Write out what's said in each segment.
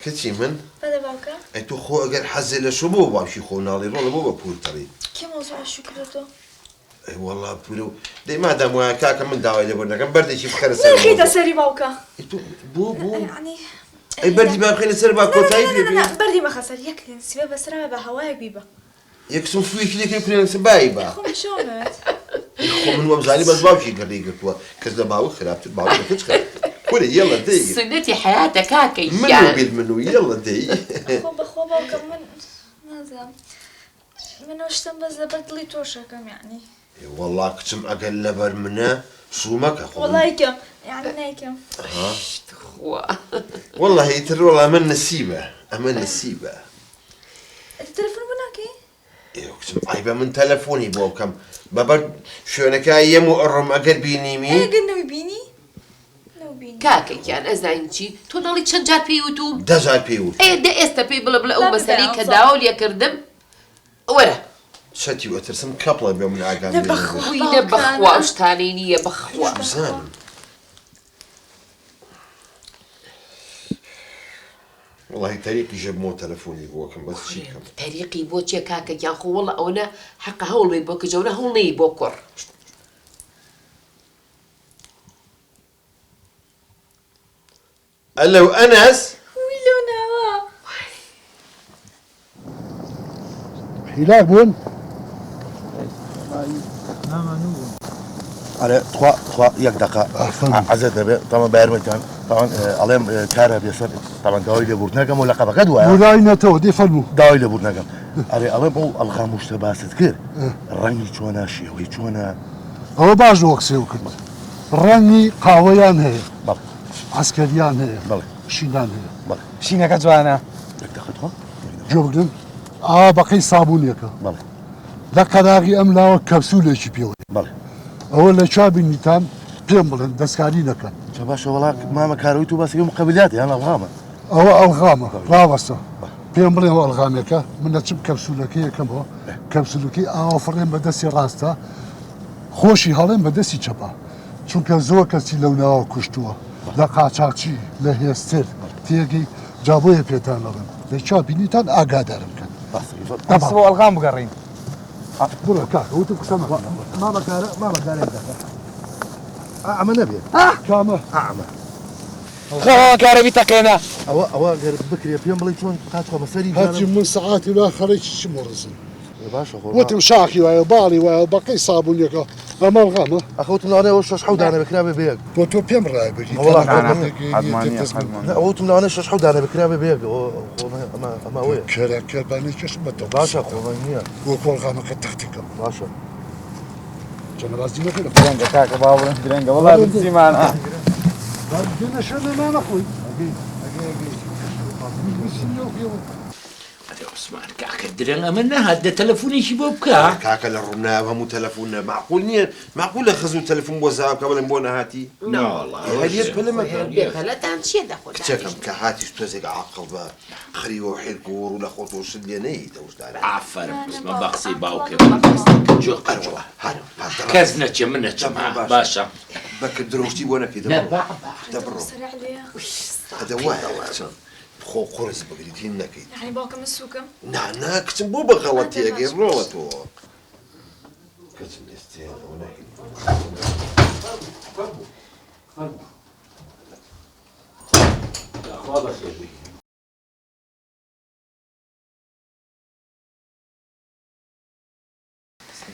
كتشي من؟ بدا باوكا؟ اي تو خو اگر حزي لشو بو بامشي خو نالي رولا بو بورتري كي موضوع الشكرتو؟ اي والله بولو دي ما دام وكاكا من داوي لبرنا كم بردي شي بخير لا خيتا سري باوكا بو يعني اي بردي ما بخير سر باكو تايب لا بردي ما خسر يكلن سبب سرا بهواي بيبا يكسم فيك ليك يكون سبايبا خو مشونت خو من ومزالي بس باوشي قريق تو كذا باو خرابت باو ما تتخرب كوري يلا دي سنتي حياتك هاكي منو بالمنو يلا دي خو باوكا من ماذا من وشتم بس بدلي توشا كم يعني والله كتم اقل لبر منه شومك اخو والله كم يعني نايكم ها خوا والله يتر والله من نسيبه امن نسيبه التليفون بناكي يكتم عيبه من تلفوني بو كم بابا شلونك يمو الرم اقل بينيمي ايه قلنا ويبيني لو بيني كاكي كان ازاينتي تو نالي تشجار بي يوتيوب دزال بيوت ايه ده استا بي بلا بلا لا او مسالي بدأ، كداول يا كردم ورا شتي وترسم كابلا بيوم من عقام نبخ. ويدا بخوا وش تانيني بخوا زين والله طريقي جاب مو تلفوني بو كم بس شي كم طريقي بوت يا كاكا كان خو والله انا حق هول بوك جونا هول بوكر الو انس ويلو نوا هلال بون على تخوا يك دقة عزت طبعا بارمتان طبعا عليهم كاره بيصير طبعا داوي لبورتنا كم ولا قبل قدوة ولاينا تو دي فلمو داوي لبورتنا كم عليهم بو الغاموش تباست كير الرني شونا شيء وهي شونا هو باش وقسي وكنت راني قاويان هي بل عسكريان هي بل شينان هي بل شينك جوانا يك دقة تخوا جو بقدم بقي صابون يكا بل لقراغي املا وكبسولة شبيوي بل اولا شابي نيتان بيمبلن دسكاري نكا شباش والله ما مكارويتو بس يوم قبلياتي انا الغامة او الغامة رابسة بيمبلن هو الغاميكا من تشب كبسولكي كم هو كبسولكي فرين بدسي راستا خوشي هالين بدسي چپا چونکە زۆر کەسی لەو ناوە کوشتووە لە قاچاقچی لە هێستر تێگەی جابۆیە پێتان ئەڵێن لە چا بینیتان ئاگادارم کەن بس بۆ ئەلغام بگەڕین بڕە کاکە وتم قسەمە ما مكاره أعمى نبي کامە أعمى خۆ کارەبی تەقێنە أو غير بكري بيوم بلي شلون قاتوا مساري هەچی من سعاتی لا خەرێکی چی مڕزن باشا خو وتم شاخی وایە باڵی وایە بەقەی صابونیەکە ئەمە الغامە أخوت من أنا وش حود أنا بكرابي بيك بۆ تۆ پێم ڕای بگی والله حەزمانە أخوت من أنا وش حود أنا بكرابي بيك أما وين کێرەکێبانی کەشمەتە باشا خو هي بۆ کۆڵغامەکە تەختیکەم باشا جەنەبازی نەکەن درەنگە کاکە باوەڕم درەنگە وەڵا بچیمانە دێنە شوێن نەمانە خۆی عثمان كاكا درنا منا هذا تلفوني شي بوبكا كاكا للرمنا وهمو تلفوننا معقول خزو تلفون بوزاب قبل بونا هاتي لا والله هديت كل مكان فلا تنشي دخل كتاكم كهاتي شتوزك عقل خريو حيلكور ولا خوتو شديني دوش داري عفر بس ما بقصي باوكي جو قروا كزنا منا جماعة باشا بك دروشتي وانا كده لا دبرو سرع عليها هذا واحد خو قرص بقريتين نكيد يعني باوكا من السوكم نعنا كتم بو بغلط يا غير رولتو كتم استين ونكيد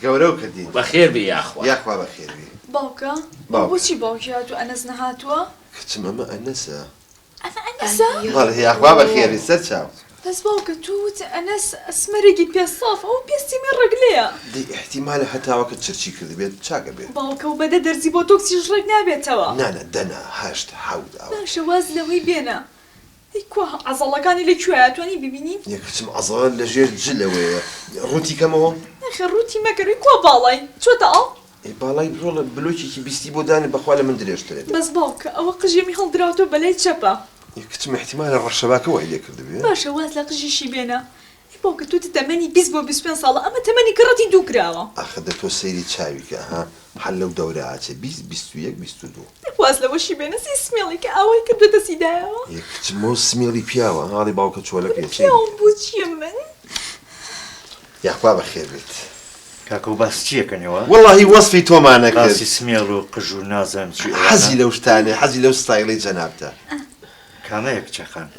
قولوا كدين بخير بي يا اخوان يا اخوة بخير بي باوكا باوكا. بۆچی باوکی هاتووە ئەنەس نەهاتووە كتم اما انسه ئەمە ئەنەسە والله يا اخوة بخير سرشاو بەس باوکە تووت ئەنەس ئەسمەرێکی پێسەف ئەو پێستی من ڕگلەیە دي احتمال حتى وقت تشرشي كذا بيت شاقة بيت باوکە و بەدە دەرزی بۆ تۆکسیش ڕێک نابێتەوە نانا دنا هاشت حود او باشە واز لەوەی بێنە ئەیکوا عەزەڵەکانی لەکوێیە توانی ببینین يا كتم عضال لجير جلوية روتي كما هو نەخێ ڕووتی مەکەروی کوا باڵای چۆتە ئەڵ بالاي رولا بلوشي كي بيستي بوداني بخواله من دريش ترى بەس باوکە ئەوە قژێمی هەڵدراوتۆ بەلای چەپە يا كتم احتمال الرشباك واحد ياكل دبي باشە واز لە قژیشی بێنە باوکە تۆ تەمەنی 20 بۆ 25 ساڵە ئەمە تەمەنی کڕەتی دوو کراوە ئاخە دە تۆ سەیری چاویکە ها هەر لەو دەورەچێ 20 21 22 دەخواست لەوەشی بێنەسی سمێڵی کە ئاوای کردو دەسیدایەوە یەکچمۆ سمێڵی پیاوە هاڵی باوکە چۆلە پێچێ پیاوم بۆ چییە من یاخوا بەخێر بێت کاکە و باس چیەکەنەوە؟ وەڵڵاهی وەسفی تۆمانە کرد باسی سمێڵ و قژ و نازانم چی حەزی لەو شتانێ حەزی لەو ستایڵی جەنابتە کامەیە کچەکان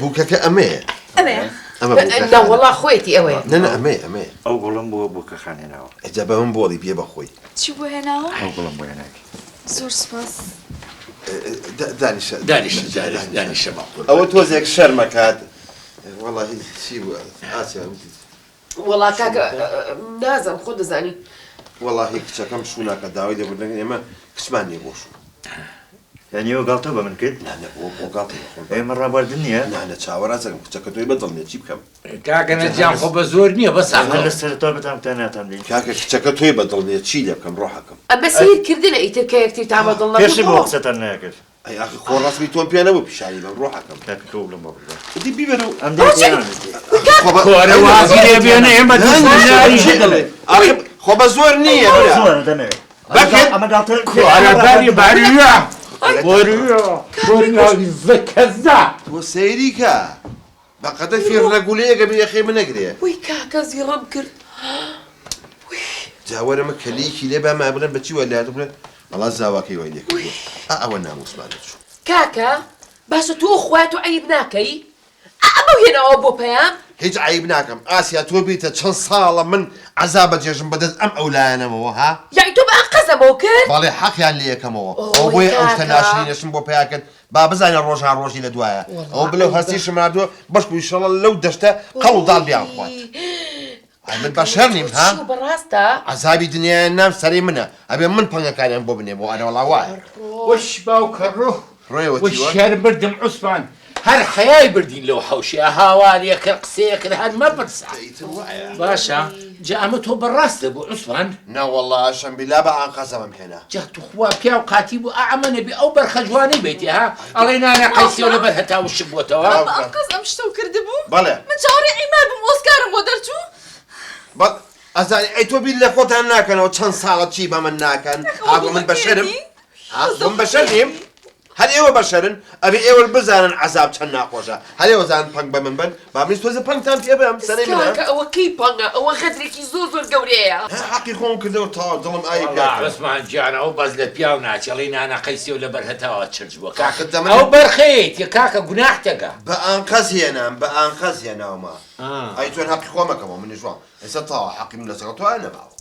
بووکەکە ئەمەیە ئەوەیە ئەمە لا والله خويتي ئەوەیە نەنە ئەمەیە ئەو گوڵم بۆ بووکەخانێنەوە ئەجا بە من بۆڵی پێ بەخۆی چی بۆ هێناوە؟ ئەو گوڵم بۆ هێناکی زۆر سپاس. دانیشە باوکە ئەوە تۆزێک شەرمەکات وەڵڵاهی چی بووە ئاسیا والله کاکە نازم خۆ دەزانی وەڵڵاهی کچەکەم شووناکە داوای دەبردن ئێمە کچمان نیە بۆ شوون یانیەوە گاڵتە بە من کرد نانە بۆ گاڵتی ئێمە ڕابواردن نییە نانە چاوەڕازەکەم کچەکە تۆی بەدڵ چی بکەم کاکە نەجیان خۆ بە زۆر نییە بە ئەمە لە ساڵ سەرەتا بتام تا ناتان دێن کاکە کچەکە تۆی بەدڵ نیە چی لێ بکەم ڕۆحەکەم ئەمە سیر کردنە ئیتر کە یەکتر تامە دڵ پێشی بۆ نەبوو قسەتان ناکرد ئەی ئاخی خۆ ڕاستمی تۆم پێ نەبوو پیشانی بەم ڕۆحەکەم کاکە کە بڵم بۆ بڕە دی بیبەرە و ئەم دێ کۆرە وازی لێ بێنە ئێمە خۆ بە زۆر نییە زۆرە دەمەوێت بەکرد ئەمە گاڵتە کۆرەبەری باریە وەریە زەکەزا تۆ سەیری کە بەقەدە فێڕەگولەیەگە بێ یەخێ من نەگرێ وی کاکە زیڕم کرد جاوەرەمە کەلیکی لێ بەما بڵێن بەچی وەلایەت بڵێن ئەڵا زاواکەی وای لێ کردووە ئەوە ناموسمانت چوو کاکە باشە تۆ خوات و عیب ناکەی ئەمە هێناوە بۆ پەیام هیچ عیب ناکەم ئاسیا تۆ بیتە چەند ساڵە من عەزاب بەجێژم بەدەست ئەم ئەولایەنەمەوە ها یعنی تۆ بە قەزەمەوە کرد بەڵێ حەقیان لێ یەکەمەوە ئەو بۆیە ئەو شتە ناشرینەشم بۆ پێیاکرد با بزانە ڕۆژان ڕۆژی لە دوایە ئەو بلەو هەستی شماردووە بەش بوویشەڵە لەو دەشتە قەڵ و داڵ بیان خوات ئەمن بەشەر نیم ها بەڕاستە عەزابی دنیایان نام سەری منە ئەبێ من پەنگەکانیان بۆ بنێ بۆ ئەرەوەڵا وایە وەش باوکە ڕۆ ڕۆیەوە وەش شەر بردم عوسمان هەر حەیای بردین لەو حەوشەیە هاوارێکە قسەیەکرد هەر مەپرسە باشە جا ئەمە تۆ بەڕاستە بۆ عوسمان ناوەڵڵا شەمبیلا بە ئانقەزەمەم هێنا جا توخوا پیا و قاتی بوو ئەمە نەبی ئەو بەرخەجوانەی بیتی ها ئەڵێ نانە قەیسیەوە لەبەر هەتاوشم بۆتەوە ئەنقەز ئەم شتە و کردبوو بەڵێ من چاوەڕێ عیمار بم ئۆسکارم بۆ دەرچوو بەڵ ئەزانی ئەی تۆ بیر لە خۆتان ناکەنەوە چەند ساڵە چی بە من ناکەن ئاگۆ من بەشەرم من بەشەر نیم هەر ئێوە بەشەرن ئەبێ ئێوە بزانن عەزاب چەند ناخۆشە هەر ئێوە زانن پەنگ بە من بن با منیش تۆزە پەنگتان پێ بم سەرەی منە کاکە ئەوە کەی پەنگە ئەوە خەترێکی زۆر زۆر گەورەیە حەقی خۆم کردەوە تا دڵم ئاوی پێ عوسمان گیانە ئەو بەز لە پیاو ناچێڵی نانە قەیسیەوە لەبەر هەتاوە چرج بووە کاکە دەمەنێ ئەو بەرخەیت یە کاکە گوناح تەگە بە ئانقەز هێنام بە ئانقەز هێناومە ئەی تۆن حەقی خۆمەکەمەوە منیش وام ئێستا تاوە حەقی من لەسەر تۆ نەماوە